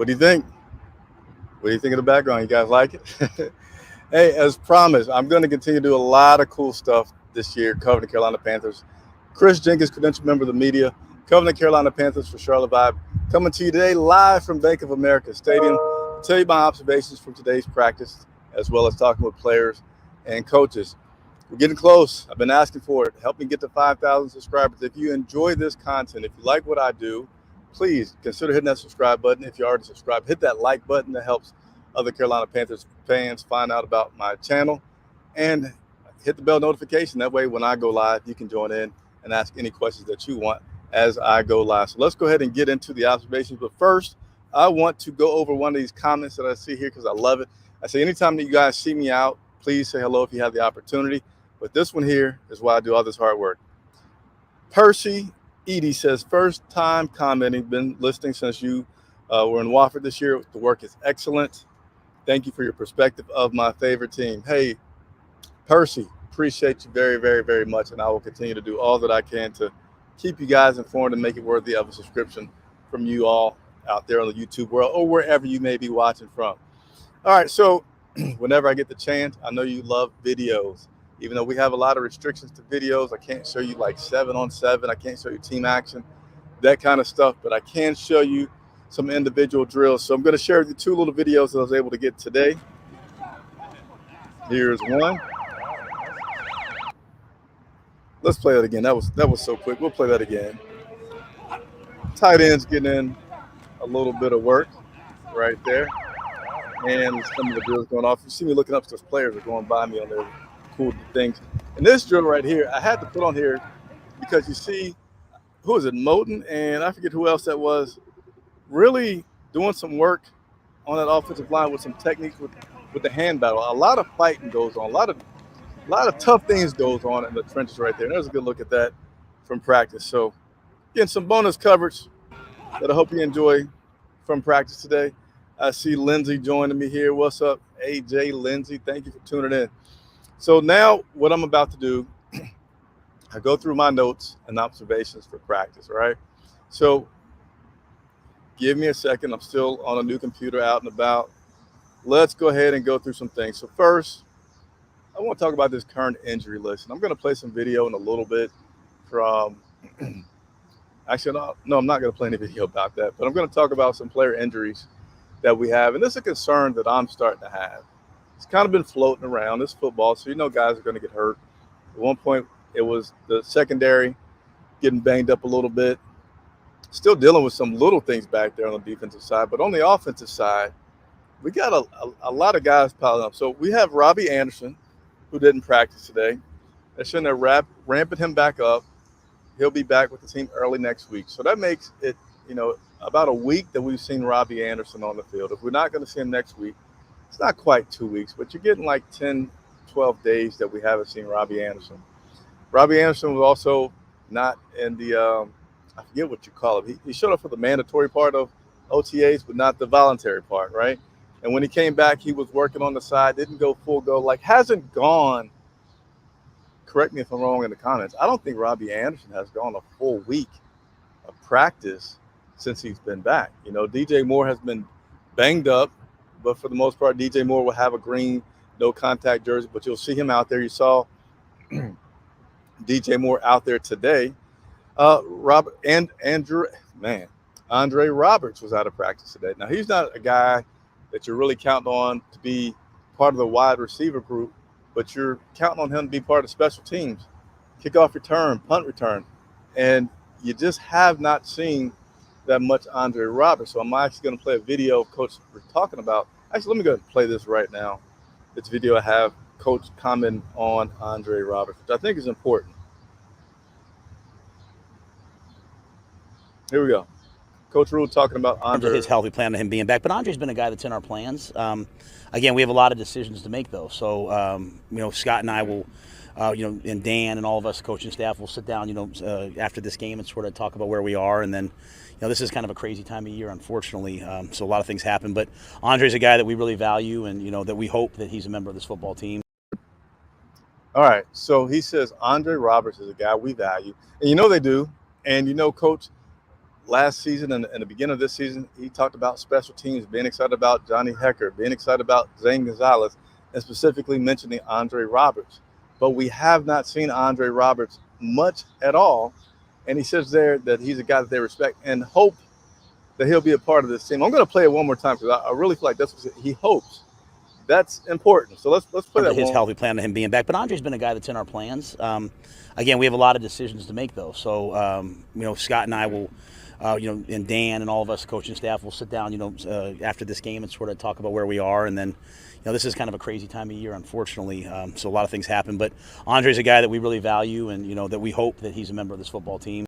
What do you think? What do you think of the background? You guys like it? Hey, as promised, I'm going to continue to do a lot of cool stuff this year covering the Carolina Panthers. Chris Jenkins, credentialed member of the media, covering the Carolina Panthers for Charlotte Vibe, coming to you today live from Bank of America Stadium to tell you my observations from today's practice, as well as talking with players and coaches. We're getting close. I've been asking for it. Help me get to 5,000 subscribers. If you enjoy this content, if you like what I do, please consider hitting that subscribe button. If you already subscribed, hit that like button. That helps other Carolina Panthers fans find out about my channel, and hit the bell notification. That way, when I go live, you can join in and ask any questions that you want as I go live. So let's go ahead and get into the observations. But first, I want to go over one of these comments that I see here because I love it. I say anytime that you guys see me out, please say hello if you have the opportunity. But this one here is why I do all this hard work. Percy Edie says, first time commenting, been listening since you were in Wofford this year. The work is excellent. Thank you for your perspective of my favorite team. Hey, Percy, appreciate you very, very, very much. And I will continue to do all that I can to keep you guys informed and make it worthy of a subscription from you all out there on the YouTube world or wherever you may be watching from. All right, so whenever I get the chance, I know you love videos. Even though we have a lot of restrictions to videos, I can't show you like 7-on-7. I can't show you team action, that kind of stuff, but I can show you some individual drills. So I'm going to share with you two little videos that I was able to get today. Here's one. Let's play that again. That was so quick. We'll play that again. Tight ends getting in a little bit of work right there. And some of the drills going off. You see me looking up because players are going by me on their cool things. And this drill right here, I had to put on here because you see, who is it, Moten? And I forget who else that was. Really doing some work on that offensive line with some techniques with the hand battle. A lot of fighting goes on. A lot of tough things goes on in the trenches right there. And there's a good look at that from practice. So getting some bonus coverage that I hope you enjoy from practice today. I see Lindsay joining me here. What's up, AJ Lindsay? Thank you for tuning in. So now what I'm about to do, I go through my notes and observations for practice, all right? So give me a second. I'm still on a new computer out and about. Let's go ahead and go through some things. So first, I want to talk about this current injury list. And I'm going to play some video in a little bit from actually, no, I'm not going to play any video about that, but I'm going to talk about some player injuries that we have. And this is a concern that I'm starting to have. It's kind of been floating around. This football, so you know guys are going to get hurt. At one point, it was the secondary getting banged up a little bit. Still dealing with some little things back there on the defensive side, but on the offensive side, we got a lot of guys piling up. So we have Robbie Anderson, who didn't practice today. They're saying they're ramping him back up. He'll be back with the team early next week. So that makes it, about a week that we've seen Robbie Anderson on the field. If we're not going to see him next week, it's not quite 2 weeks, but you're getting like 10, 12 days that we haven't seen Robbie Anderson. Robbie Anderson was also not in the I forget what you call it. He showed up for the mandatory part of OTAs, but not the voluntary part, right? And when he came back, he was working on the side, didn't go full go, hasn't gone, correct me if I'm wrong in the comments, I don't think Robbie Anderson has gone a full week of practice since he's been back. DJ Moore has been banged up, but for the most part, DJ Moore will have a green, no contact jersey, but you'll see him out there. You saw DJ Moore out there today. Andre Roberts was out of practice today. Now, he's not a guy that you're really counting on to be part of the wide receiver group, but you're counting on him to be part of special teams, kickoff return, punt return. And you just have not seen that much Andre Roberts. So I'm actually going to play a video of Coach we're talking about. Actually, let me go ahead and play this right now. This video I have Coach comment on Andre Roberts, which I think is important. Here we go. Coach Rule talking about Andre. His health, we plan on him being back. But Andre's been a guy that's in our plans. Again, we have a lot of decisions to make, though. So, Scott and I will, and Dan and all of us coaching staff will sit down, after this game and sort of talk about where we are. And then, this is kind of a crazy time of year, unfortunately. So a lot of things happen. But Andre's a guy that we really value and, that we hope that he's a member of this football team. All right. So he says Andre Roberts is a guy we value. And they do. And, Coach, last season and the beginning of this season, he talked about special teams, being excited about Johnny Hecker, being excited about Zane Gonzalez, and specifically mentioning Andre Roberts. But we have not seen Andre Roberts much at all. And he says there that he's a guy that they respect and hope that he'll be a part of this team. I'm going to play it one more time because I really feel like that's what he hopes. That's important. So let's play that. His health, we plan on him being back. But Andre's been a guy that's in our plans. Again, we have a lot of decisions to make, though. So, Scott and I will, and Dan and all of us coaching staff will sit down, after this game and sort of talk about where we are. And then, this is kind of a crazy time of year, unfortunately. So a lot of things happen. But Andre's a guy that we really value and, that we hope that he's a member of this football team.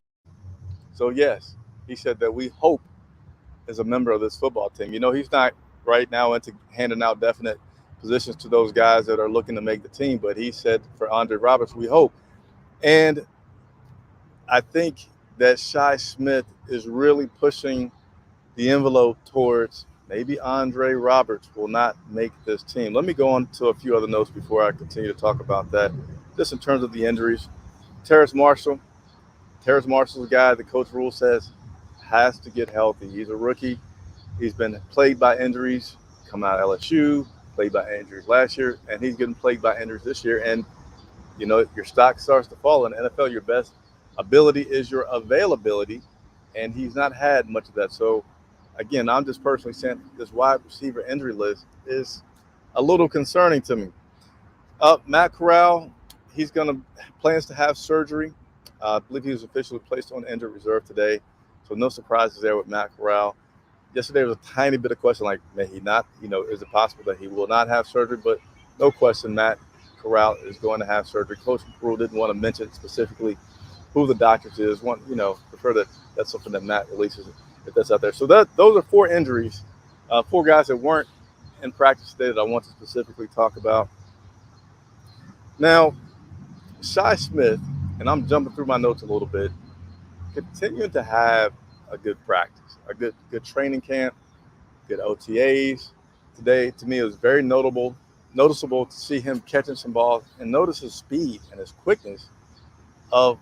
So, yes, he said that we hope is a member of this football team. He's not right now into handing out definite positions to those guys that are looking to make the team. But he said for Andre Roberts, we hope. And I think that Shi Smith is really pushing the envelope towards maybe Andre Roberts will not make this team. Let me go on to a few other notes before I continue to talk about that. Just in terms of the injuries, Terrace Marshall's a guy that Coach Rule says has to get healthy. He's a rookie. He's been plagued by injuries, come out of LSU, plagued by injuries last year, and he's getting plagued by injuries this year. And, your stock starts to fall in the NFL. Your best ability is your availability, and he's not had much of that. So, again, I'm just personally saying this wide receiver injury list is a little concerning to me. Matt Corral, he's plans to have surgery. I believe he was officially placed on injured reserve today. So no surprises there with Matt Corral. Yesterday was a tiny bit of question, like, may he not, is it possible that he will not have surgery? But no question, Matt Corral is going to have surgery. Coach Rule didn't want to mention specifically who the doctors is. Prefer that that's something that Matt releases if that's out there. So those are 4 injuries, 4 guys that weren't in practice today that I want to specifically talk about. Now, Shi Smith, and I'm jumping through my notes a little bit, continuing to have a good practice, a good training camp, good OTAs. Today, to me, it was very noticeable to see him catching some balls and notice his speed and his quickness of,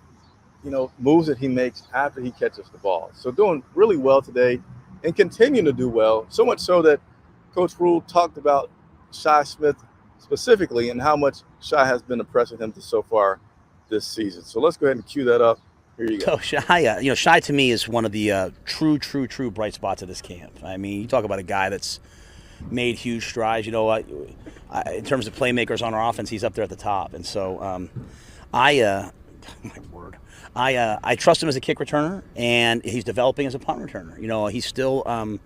moves that he makes after he catches the ball. So doing really well today and continuing to do well, so much so that Coach Rule talked about Shi Smith specifically and how much Shi has been impressing him so far this season. So let's go ahead and cue that up. Here you go. So Shi to me is one of the true bright spots of this camp. I mean, you talk about a guy that's made huge strides. In terms of playmakers on our offense, he's up there at the top. And so my word, I trust him as a kick returner, and he's developing as a punt returner. He's still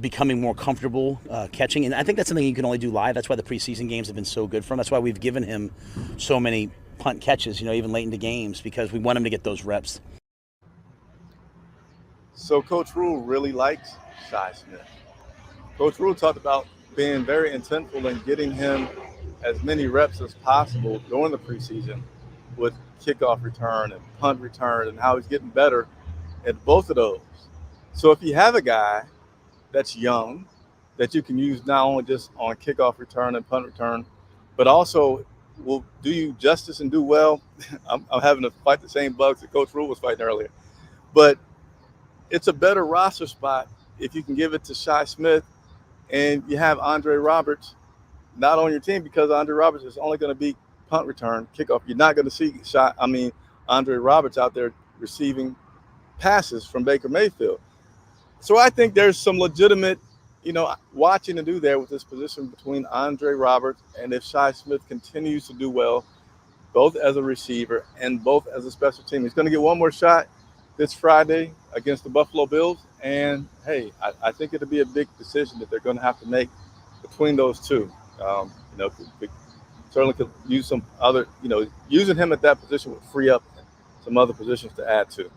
becoming more comfortable catching, and I think that's something you can only do live. That's why the preseason games have been so good for him. That's why we've given him so many punt catches, even late into games, because we want him to get those reps. So Coach Rule really likes Shi Smith. Coach Rule talked about being very intentful in getting him as many reps as possible during the preseason with kickoff return and punt return, and how he's getting better at both of those. So if you have a guy that's young that you can use not only just on kickoff return and punt return, but also will do you justice and do well. I'm having to fight the same bugs that Coach Rule was fighting earlier. But it's a better roster spot if you can give it to Shi Smith and you have Andre Roberts not on your team, because Andre Roberts is only going to be punt return, kickoff. You're not going to see Andre Roberts out there receiving passes from Baker Mayfield. So I think there's some legitimate, watching to do there with this position between Andre Roberts, and if Shi Smith continues to do well, both as a receiver and both as a special team. He's going to get one more shot this Friday against the Buffalo Bills. And, hey, I think it'll be a big decision that they're going to have to make between those two. Certainly could use some other, using him at that position would free up some other positions to add to.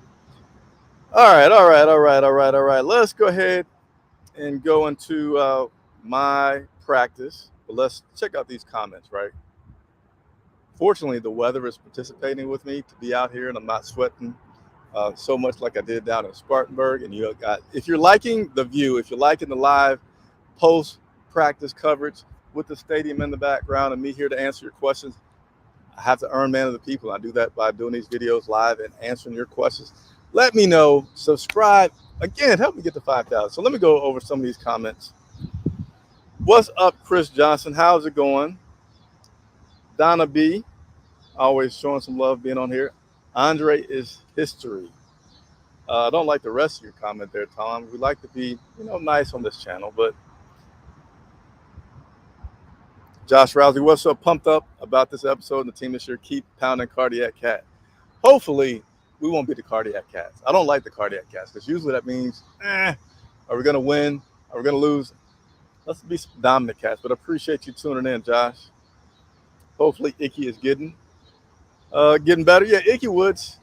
All right. Let's go ahead and go into my practice. But let's check out these comments, right? Fortunately, the weather is participating with me to be out here, and I'm not sweating so much like I did down in Spartanburg. And if you're liking the view, if you're liking the live post-practice coverage with the stadium in the background and me here to answer your questions, I have to earn man of the people. I do that by doing these videos live and answering your questions. Let me know. Subscribe. Again, help me get to 5,000. So let me go over some of these comments. What's up, Chris Johnson? How's it going? Donna B, always showing some love being on here. Andre is history. I don't like the rest of your comment there, Tom. We like to be, nice on this channel, but Josh Rousey, what's so pumped up about this episode and the team this year? Keep pounding Cardiac Cat. Hopefully, we won't be the Cardiac Cats. I don't like the Cardiac Cats because usually that means, are we going to win? Are we going to lose? Let's be some dominant cats, but I appreciate you tuning in, Josh. Hopefully, Icky is getting better. Yeah, Icky Woods.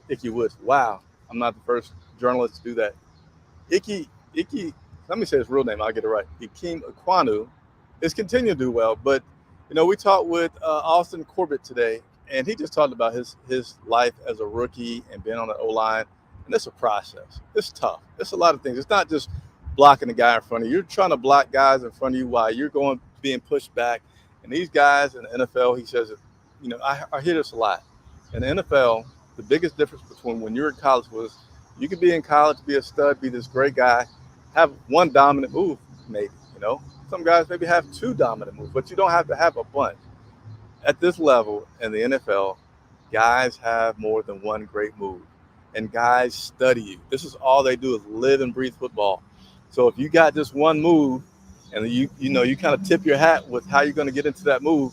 Wow, I'm not the first journalist to do that. Icky, let me say his real name. I'll get it right. Ikem Ekwonu is continuing to do well, but we talked with Austin Corbett today, and he just talked about his life as a rookie and being on the O-line, and it's a process. It's tough. It's a lot of things. It's not just blocking the guy in front of you. You're trying to block guys in front of you while you're being pushed back. And these guys in the NFL, he says, I hear this a lot. In the NFL, the biggest difference between when you're in college was you could be in college, be a stud, be this great guy, have one dominant move, maybe, Some guys maybe have two dominant moves, but you don't have to have a bunch. At this level in the NFL, guys have more than one great move, and guys study you. This is all they do is live and breathe football. So if you got just one move, and you kind of tip your hat with how you're going to get into that move,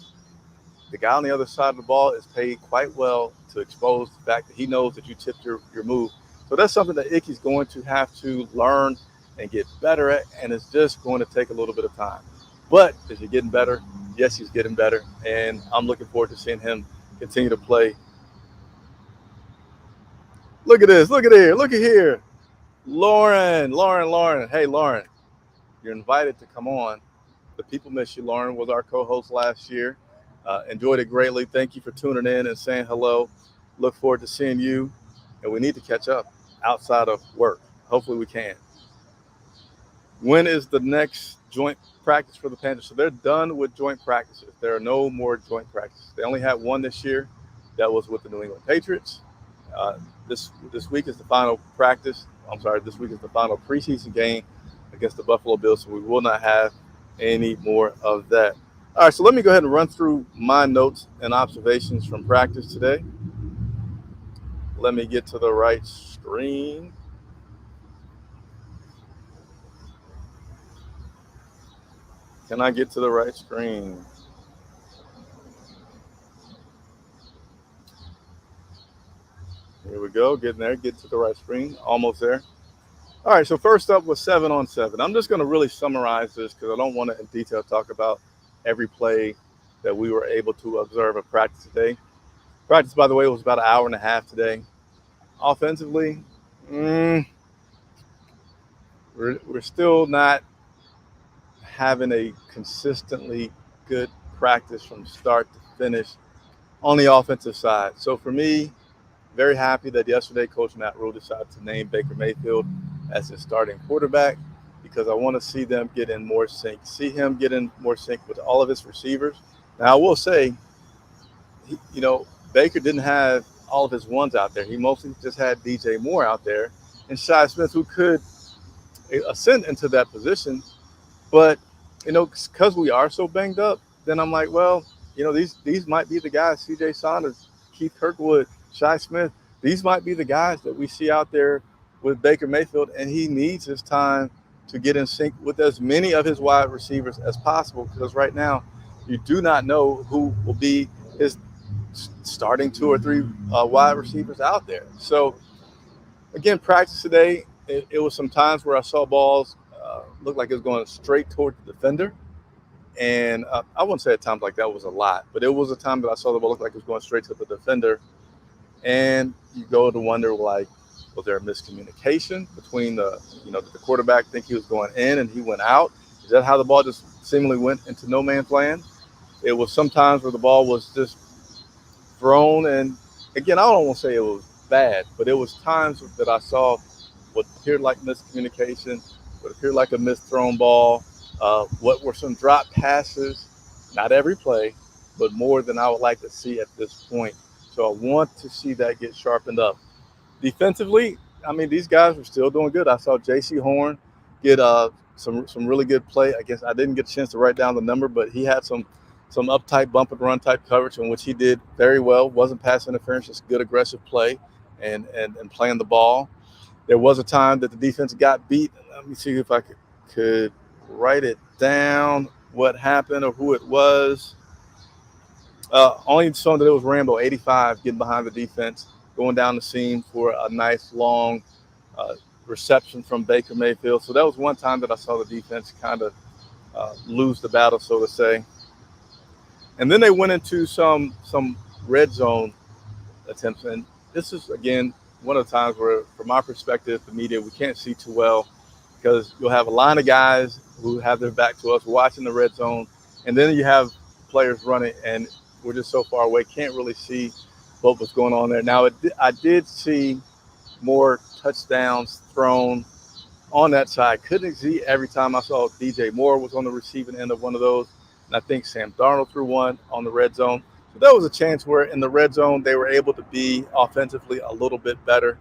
the guy on the other side of the ball is paid quite well to expose the fact that he knows that you tipped your move. So that's something that Icky's going to have to learn and get better at, and it's just going to take a little bit of time. But is he getting better? Yes, he's getting better, and I'm looking forward to seeing him continue to play. Look at this. Look at here. Lauren. Hey, Lauren, you're invited to come on. The people miss you. Lauren was our co-host last year. Enjoyed it greatly. Thank you for tuning in and saying hello. Look forward to seeing you, and we need to catch up outside of work. Hopefully we can. When is the next joint practice for the Panthers? So they're done with joint practices. There are no more joint practices. They only had one this year. That was with the New England Patriots. This week is the final practice. This week is the final preseason game against the Buffalo Bills. So we will not have any more of that. All right, so let me go ahead and run through my notes and observations from practice today. Let me get to the right screen. Can I get to the right screen? Here we go. Getting there. Get to the right screen. Almost there. All right. So first up was 7-on-7. I'm just going to really summarize this because I don't want to in detail talk about every play that we were able to observe at practice today. Practice, by the way, was about an hour and a half today. Offensively, we're still not having a consistently good practice from start to finish on the offensive side. So for me, very happy that yesterday Coach Matt Rule decided to name Baker Mayfield as his starting quarterback because I want to see them get in more sync, with all of his receivers. Now, I will say, Baker didn't have all of his ones out there. He mostly just had DJ Moore out there and Shi Smith, who could ascend into that position. But, because we are so banged up, then I'm like, well, these might be the guys, CJ Saunders, Keith Kirkwood, Shi Smith. These might be the guys that we see out there with Baker Mayfield, and he needs his time to get in sync with as many of his wide receivers as possible because right now you do not know who will be his starting two or three wide receivers out there. So, again, practice today, it was some times where I saw balls look like it was going straight toward the defender. And I wouldn't say at times like that was a lot, but it was a time that I saw the ball look like it was going straight to the defender. And you go to wonder, like, was there a miscommunication between the quarterback think he was going in and he went out? Is that how the ball just seemingly went into no man's land? It was sometimes where the ball was just thrown. And again, I don't want to say it was bad, but it was times that I saw what appeared like miscommunication, what appeared like a misthrown ball, what were some drop passes, not every play, but more than I would like to see at this point. So I want to see that get sharpened up. Defensively, I mean, these guys were still doing good. I saw J.C. Horn get some really good play. I guess I didn't get a chance to write down the number, but he had some up tight, bump and run type coverage in which he did very well. Wasn't pass interference, just good aggressive play and playing the ball. There was a time that the defense got beat. Let me see if I could write it down, what happened or who it was. Only showing that it was Rambo, 85, getting behind the defense, going down the seam for a nice long reception from Baker Mayfield. So that was one time that I saw the defense kind of lose the battle, so to say. And then they went into some red zone attempts. And this is, again, one of the times where, from my perspective, the media, we can't see too well because you'll have a line of guys who have their back to us watching the red zone. And then you have players running, and we're just so far away, can't really see what was going on there. Now, I did see more touchdowns thrown on that side. Couldn't see every time. I saw DJ Moore was on the receiving end of one of those. And I think Sam Darnold threw one on the red zone. So that was a chance where in the red zone, they were able to be offensively a little bit better.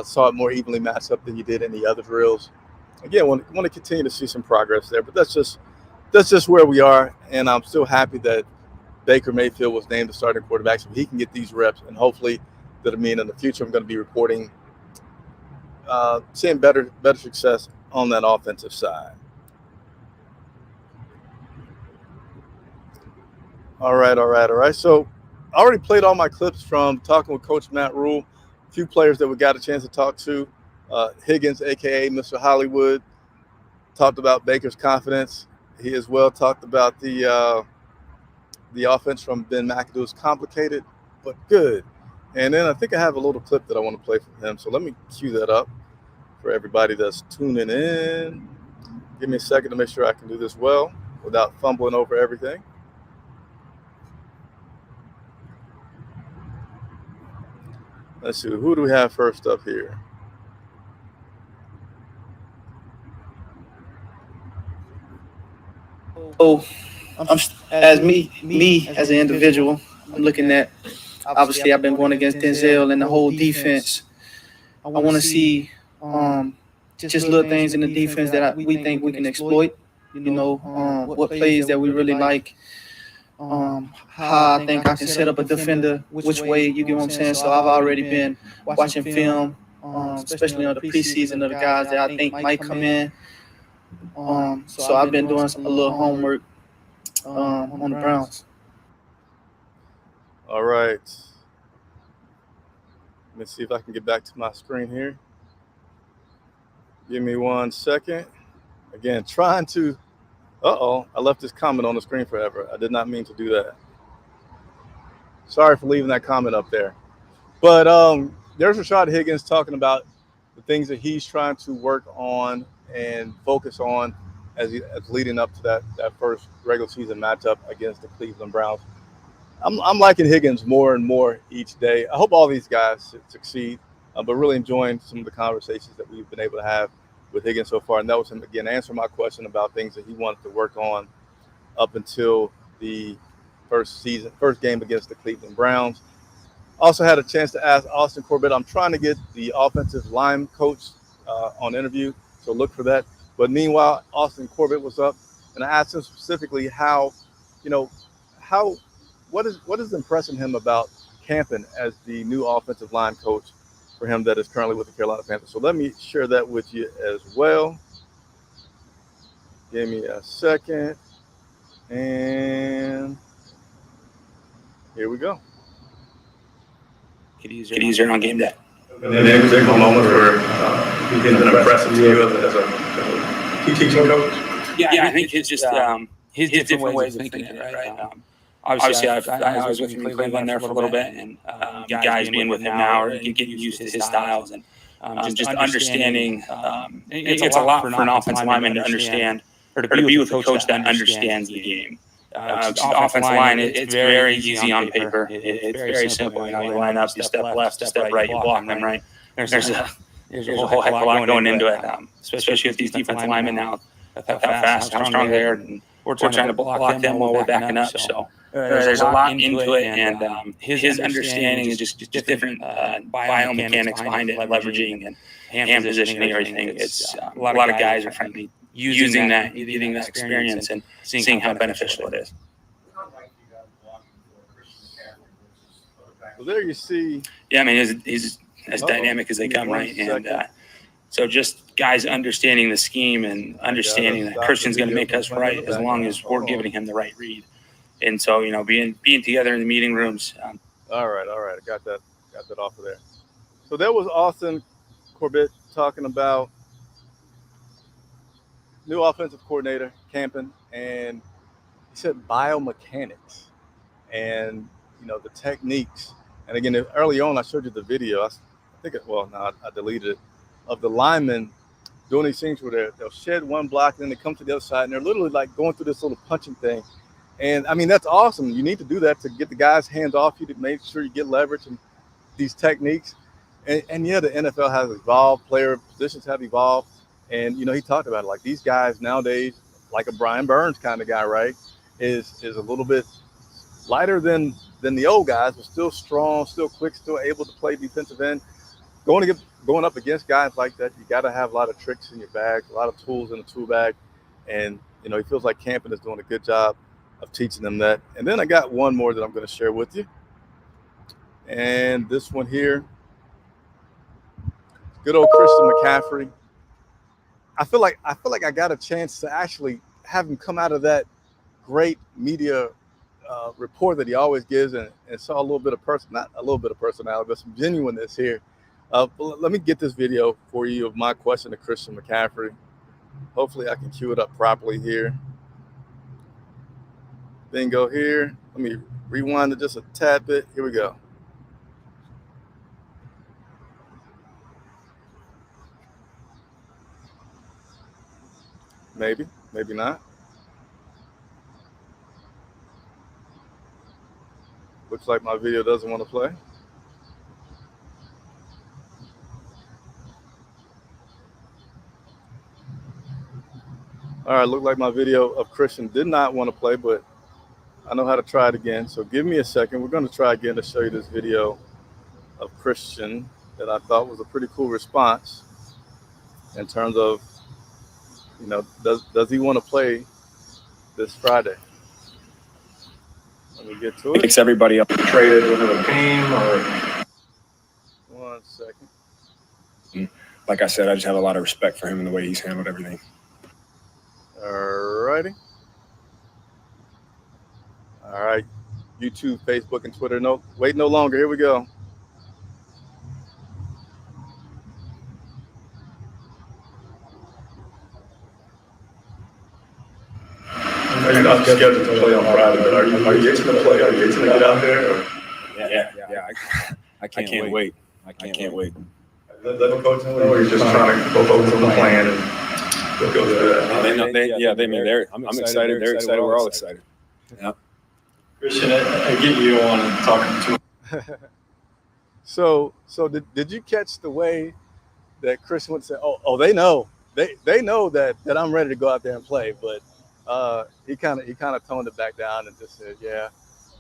Saw it more evenly matched up than you did in the other drills. Again, want to continue to see some progress there, but that's just where we are. And I'm still happy that Baker Mayfield was named the starting quarterback so he can get these reps. And hopefully that'll mean in the future I'm going to be reporting seeing better success on that offensive side. All right. So I already played all my clips from talking with Coach Matt Rule. A few players that we got a chance to talk to. Higgins, a.k.a. Mr. Hollywood, talked about Baker's confidence. He as well talked about the offense from Ben McAdoo is complicated, but good. And then I think I have a little clip that I want to play from him. So let me cue that up for everybody that's tuning in. Give me a second to make sure I can do this well without fumbling over everything. Let's see, who do we have first up here? So, as me as an individual, I'm looking at, obviously I've been going against Denzel and the whole defense. I want to see just little things in the defense that we think we can exploit. What plays that we really like. How I think I can set up a defender, which way, you get what I'm saying? So I've already been watching film, especially on the preseason of the guys that I think might come in. So I've been doing a little homework on the Browns. All right. Let me see if I can get back to my screen here. Give me 1 second. Again, trying to, I left this comment on the screen forever. I did not mean to do that. Sorry for leaving that comment up there. But there's Rashad Higgins talking about the things that he's trying to work on and focus on as leading up to that first regular season matchup against the Cleveland Browns. I'm liking Higgins more and more each day. I hope all these guys succeed, but really enjoying some of the conversations that we've been able to have with Higgins so far. And that was him, again, answering my question about things that he wanted to work on up until the first game against the Cleveland Browns. Also had a chance to ask Austin Corbett. I'm trying to get the offensive line coach on interview, so look for that. But meanwhile, Austin Corbett was up, and I asked him specifically what is impressing him about camping as the new offensive line coach for him that is currently with the Carolina Panthers. So let me share that with you as well. Give me a second. And here we go. Get easier on game day. And then any particular moment where he's been impressive to you as a teaching coach? Yeah, I think it's just his different ways of thinking, right? Obviously, I was with him in Cleveland there for a little bit, and guys being with him now are getting used to his styles and just understanding. It's a lot for an offensive lineman to understand or to be with a coach that understands the game. Offensive line, it's very easy on paper. It's very simple. You line up, you step left, you step right, you block them, right? There's a whole heck of a lot going into it, especially with these defensive linemen now, how fast, how strong they are, and we're trying to block them while we're backing up. So there's a lot into it, and his understanding is just different biomechanics behind it, leveraging and hand positioning, everything. It's a lot of guys are frankly using that, getting that experience, and seeing how beneficial it is. So there you see. Yeah, I mean, he's as dynamic as they come, right? And so just guys understanding the scheme and understanding that Christian's going to make us right as long as we're giving him the right read. And so, being together in the meeting rooms. All right. I got that off of there. So there was Austin Corbett talking about new offensive coordinator, Campen, and he said biomechanics and, the techniques. And again, early on, I showed you the video. I deleted it, of the linemen doing these things where they'll shed one block and then they come to the other side and they're literally like going through this little punching thing. And I mean, that's awesome. You need to do that to get the guys' hands off you, to make sure you get leverage and these techniques. And yeah, the NFL has evolved, player positions have evolved. And, he talked about it, like these guys nowadays, like a Brian Burns kind of guy, right, is a little bit lighter than the old guys, but still strong, still quick, still able to play defensive end. Going up against guys like that, you got to have a lot of tricks in your bag, a lot of tools in the tool bag. And, he feels like Campen is doing a good job of teaching them that. And then I got one more that I'm going to share with you. And this one here, good old Christian McCaffrey. I feel like I got a chance to actually have him come out of that great media report that he always gives and saw a little bit of not a little bit of personality, but some genuineness here. Let me get this video for you of my question to Christian McCaffrey. Hopefully I can cue it up properly here. Then go here. Let me rewind it just a tad bit. Here we go. Maybe not. Looks like my video doesn't want to play. All right, looked like my video of Christian did not want to play, but I know how to try it again. So give me a second. We're going to try again to show you this video of Christian that I thought was a pretty cool response in terms of, does he want to play this Friday? Let me get to it. Thanks everybody up. Traded within a team or 1 second. Like I said, I just have a lot of respect for him and the way he's handled everything. All righty. All right. YouTube, Facebook, and Twitter. No, wait no longer. Here we go. You're not scheduled to play on Friday, but are you itching to play? Are you itching to get out there? Or? Yeah. I can't wait. I can't wait. Let the coach know, or you're just trying to go focus on the plan and go through that. I'm excited. They're excited. We're all excited. Yeah. Christian, I get you on talking to. So did you catch the way that Christian would say, "Oh, they know, they know that I'm ready to go out there and play," but he kind of toned it back down and just said, "Yeah,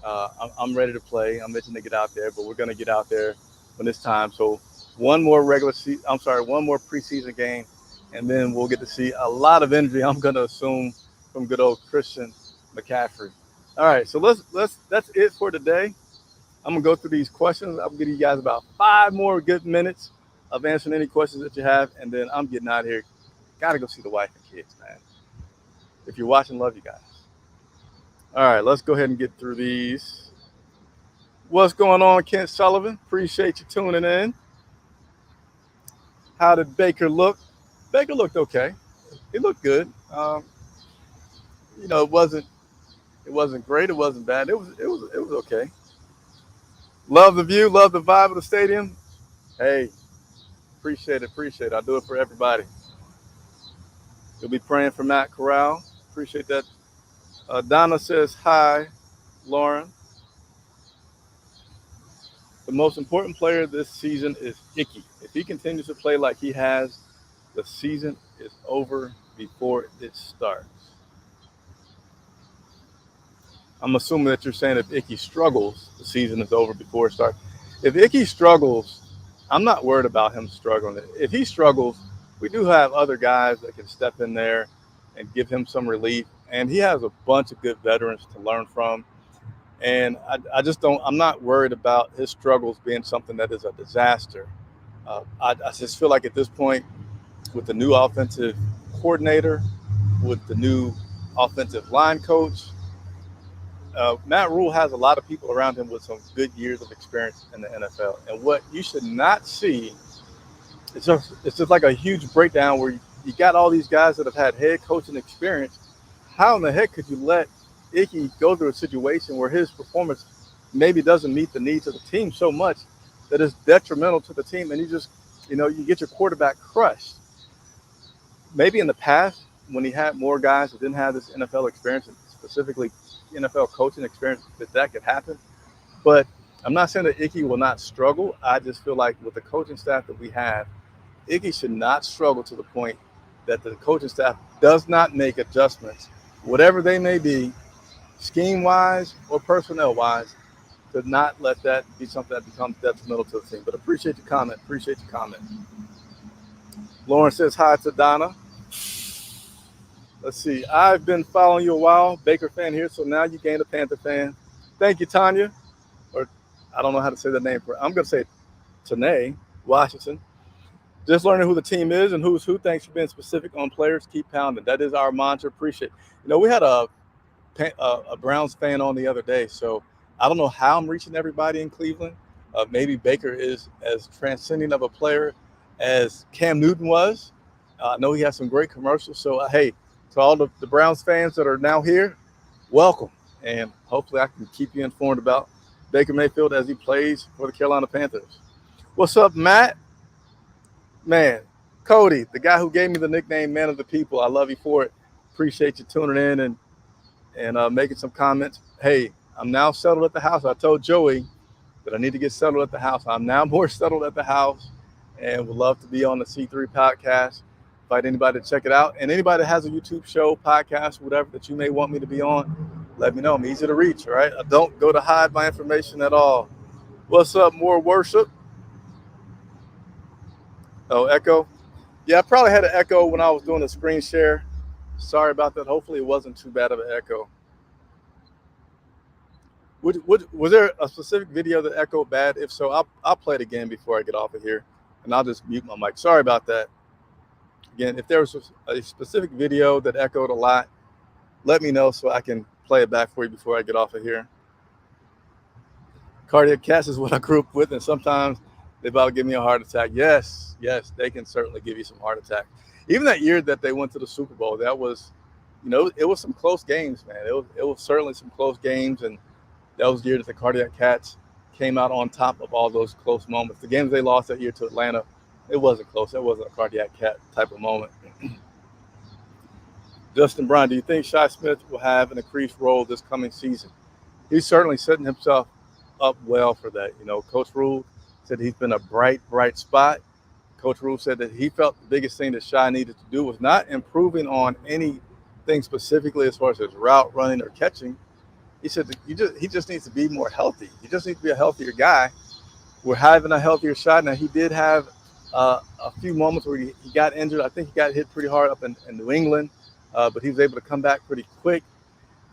I'm ready to play. I'm itching to get out there, but we're going to get out there when it's time." So one more preseason game, and then we'll get to see a lot of energy, I'm going to assume, from good old Christian McCaffrey. All right, so that's it for today. I'm going to go through these questions. I'll give you guys about 5 more good minutes of answering any questions that you have, and then I'm getting out of here. Got to go see the wife and kids, man. If you're watching, love you guys. All right, let's go ahead and get through these. What's going on, Kent Sullivan? Appreciate you tuning in. How did Baker look? Baker looked okay. He looked good. It wasn't great. It wasn't bad. It was okay. Love the view. Love the vibe of the stadium. Hey, appreciate it. I'll do it for everybody. You'll be praying for Matt Corral. Appreciate that. Donna says, hi, Lauren. The most important player this season is Icky. If he continues to play like he has, the season is over before it starts. I'm assuming that you're saying if Icky struggles, the season is over before it starts. If Icky struggles, I'm not worried about him struggling. If he struggles, we do have other guys that can step in there and give him some relief. And he has a bunch of good veterans to learn from. And I just don't, I'm not worried about his struggles being something that is a disaster. I just feel like at this point, with the new offensive coordinator, with the new offensive line coach, Matt Rule has a lot of people around him with some good years of experience in the NFL. And what you should not see, it's just like a huge breakdown where you got all these guys that have had head coaching experience. How in the heck could you let Icky go through a situation where his performance maybe doesn't meet the needs of the team so much that is detrimental to the team, and you get your quarterback crushed? Maybe in the past, when he had more guys that didn't have this NFL experience, and specifically NFL coaching experience, that could happen. But I'm not saying that Icky will not struggle. I just feel like with the coaching staff that we have, Icky should not struggle to the point that the coaching staff does not make adjustments, whatever they may be, scheme-wise or personnel-wise, to not let that be something that becomes detrimental to the team. But appreciate your comment. Lauren says hi to Donna. Let's see. I've been following you a while. Baker fan here, so now you gained a Panther fan. Thank you, Tanya. Or I don't know how to say the name. I'm going to say Tanae Washington. Just learning who the team is and who's who. Thanks for being specific on players. Keep pounding. That is our mantra. Appreciate it. We had a Browns fan on the other day, so I don't know how I'm reaching everybody in Cleveland. Maybe Baker is as transcending of a player as Cam Newton was. I know he has some great commercials. So, hey, to all the Browns fans that are now here, welcome. And hopefully I can keep you informed about Baker Mayfield as he plays for the Carolina Panthers. What's up, Matt? Man, Cody, the guy who gave me the nickname Man of the People, I love you for it. Appreciate you tuning in and making some comments. Hey, I'm now settled at the house. I told Joey that I need to get settled at the house. I'm now more settled at the house and would love to be on the C3 podcast. Invite anybody to check it out. And anybody that has a YouTube show, podcast, whatever that you may want me to be on, let me know. I'm easy to reach, all right? I don't go to hide my information at all. What's up, more worship? Oh, echo. Yeah, I probably had an echo when I was doing the screen share. Sorry about that. Hopefully it wasn't too bad of an echo. Was there a specific video that echoed bad? If so, I'll play it again before I get off of here, and I'll just mute my mic. Sorry about that. Again, if there was a specific video that echoed a lot, let me know so I can play it back for you before I get off of here. Cardiac cats is what I grew up with, and sometimes they about to give me a heart attack. Yes, they can certainly give you some heart attack. Even that year that they went to the Super Bowl, that was, it was some close games, man. It was certainly some close games, and that was the year that the Cardiac Cats came out on top of all those close moments. The games they lost that year to Atlanta, it wasn't close. That wasn't a Cardiac Cat type of moment. Justin Brown, do you think Shi Smith will have an increased role this coming season? He's certainly setting himself up well for that. Coach Rule said he's been a bright spot. Coach Rule said that he felt the biggest thing that Shi needed to do was not improving on anything specifically as far as his route running or catching. He said that he just needs to be more healthy. He just needs to be a healthier guy. We're having a healthier shot. Now, he did have a few moments where he got injured. I think he got hit pretty hard up in New England, but he was able to come back pretty quick.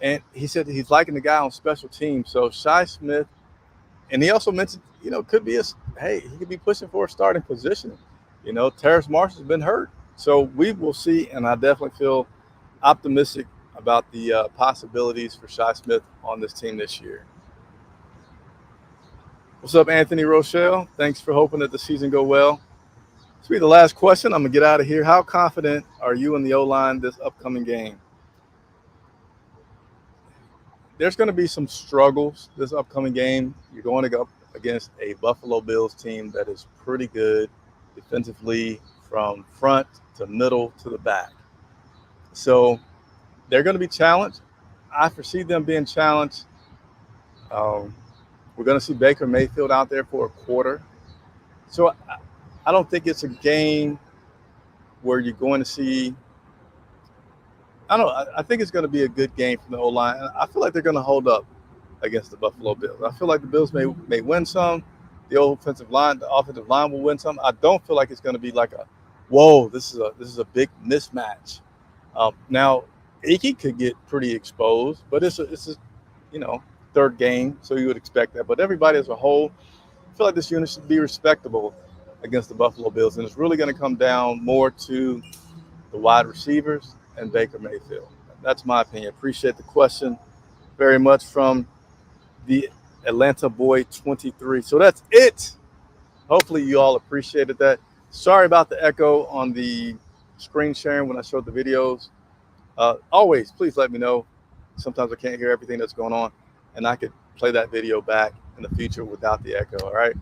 And he said that he's liking the guy on special teams. So Shi Smith, and he also mentioned, he could be pushing for a starting position. Terrace Marshall's been hurt. So we will see, and I definitely feel optimistic about the possibilities for Shi Smith on this team this year. What's up, Anthony Rochelle? Thanks for hoping that the season go well. This will be the last question. I'm going to get out of here. How confident are you in the O-line this upcoming game? There's going to be some struggles this upcoming game. You're going to go against a Buffalo Bills team that is pretty good defensively from front to middle to the back. So they're going to be challenged. I foresee them being challenged. We're going to see Baker Mayfield out there for a quarter. So I don't think it's a game where you're going to see I don't know. I think it's going to be a good game from the O-line. I feel like they're going to hold up against the Buffalo Bills. I feel like the Bills may win some. The offensive line will win some. I don't feel like it's going to be like whoa, this is a big mismatch. Now, Icky could get pretty exposed, but it's a third game, so you would expect that. But everybody as a whole, I feel like this unit should be respectable against the Buffalo Bills, and it's really going to come down more to the wide receivers and Baker Mayfield. That's my opinion. Appreciate the question very much from the Atlanta Boy 23. So that's it. Hopefully you all appreciated that. Sorry about the echo on the screen sharing when I showed the videos. Always, please let me know. Sometimes I can't hear everything that's going on, and I could play that video back in the future without the echo, all right?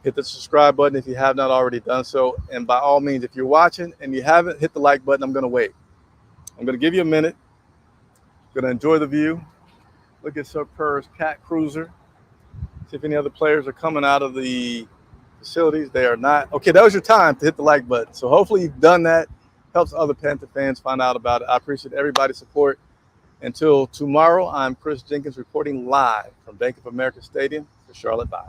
Hit the subscribe button if you have not already done so. And by all means, if you're watching and you haven't hit the like button, I'm going to wait. I'm going to give you a minute. I'm going to enjoy the view. Look at Sir Purr's Cat Cruiser. See if any other players are coming out of the facilities. They are not. Okay, that was your time to hit the like button. So hopefully you've done that. Helps other Panther fans find out about it. I appreciate everybody's support. Until tomorrow, I'm Chris Jenkins reporting live from Bank of America Stadium for Charlotte 5.